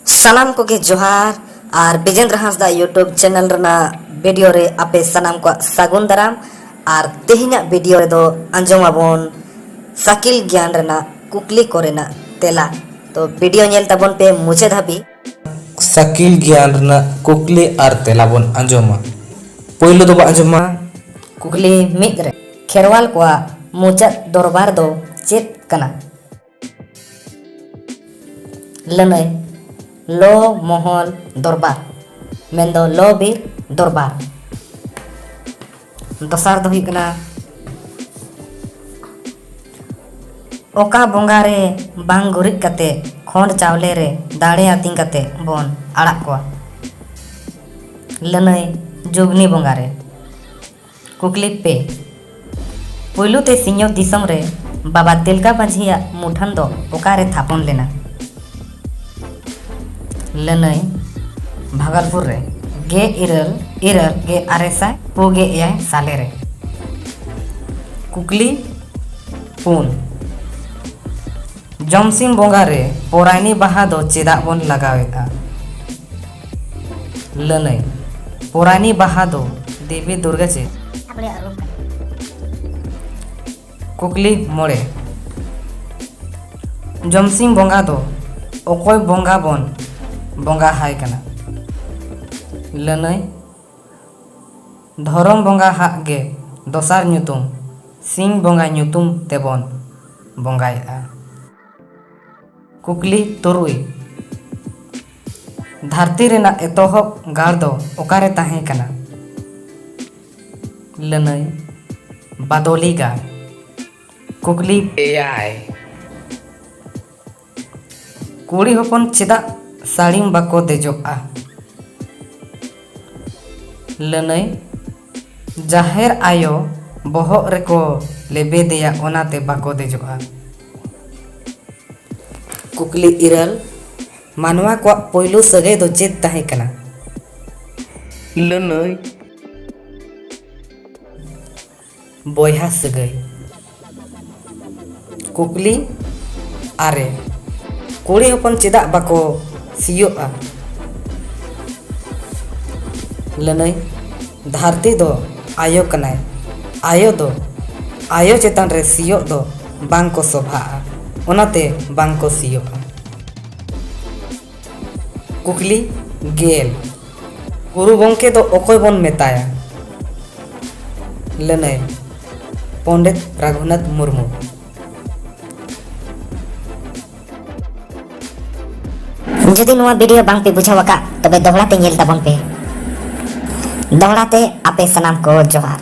सानाम को गे जोहार और विजेंद्र हांसदा यूट्यूब चैनल रना वीडियो रे आपे सानाम को सागुन दाराम और तेहिना वीडियो रे दो अंजमाबोन साकिल ज्ञान रना कुकली कोरेना तेला तो वीडियो नेल ताबोन पे मुझे धाबी साकिल ज्ञान रना कुकली और तेला बोन अंजमा पहिलो दो अंजमा कुकली मिद रे खेरवाल को मुचाद दरबार दो चेत कना लनय लो मोहल दरबार मेन दो लो बीर दरबार दसार दो हुई कना ओका बोंगा रे बांग गुरिक कते खोंड चावले रे दाड़े आतिंग कते बोन आड़ाक को लनय जुगनी बोंगा रे कुकली पे पुलू ते सिंह दिसम रे बाबा तिलका माझिया मुठन दो ओका रे थापन लेना लनय भागलपुर रे गे इरल गे आरेसा पुगे एय साले रे कुकली पुन जमसिम बोंगा रे पोरानी बाहा दो चेदा बोन लगावेता लनय पोरानी बाहा दो देवी दुर्गा चे कुकली मोड़े जमसिम बोंगा दो ओकोय बोंगा बोन बोंगा हाय कना लनय धरम बोंगा हाग गे दोसार ᱧᱩᱛᱩᱢ सिंह बोंगा ᱧᱩᱛᱩᱢ तेबोन बोंगायेगा कुकली तुरुई धरती रेना एतोहब गाड़ दो ओकारे ताहे कना लनय बादोली गाड़ कुकली एआई कुड़ी हपन चेदा साड़ीम बाको देजोआ लनय जाहेर आयो बहक रेको लेबे देया ओनाते बाको देजोआ कुकली इरल मानवा को पहिलो सगै दो चेद ताहे कना लनय बोयहा सगै कुकली आरे कुड़ी हपन चेदा बाको सियोआ लनय धरती दो आयो कनाय आयो चेतन रे सियो दो बांग को शोभा ओनाते बांग को सियोआ कुकली गेल गुरु गंके दो ओकोय बोन मेताया लनय पंडित रघुनाथ मुर्मू जदि नुआ वीडियो बांग पे बुझावका तबे दोहराते नेल ताबन पे दोहराते आपे सनाम को जोहार।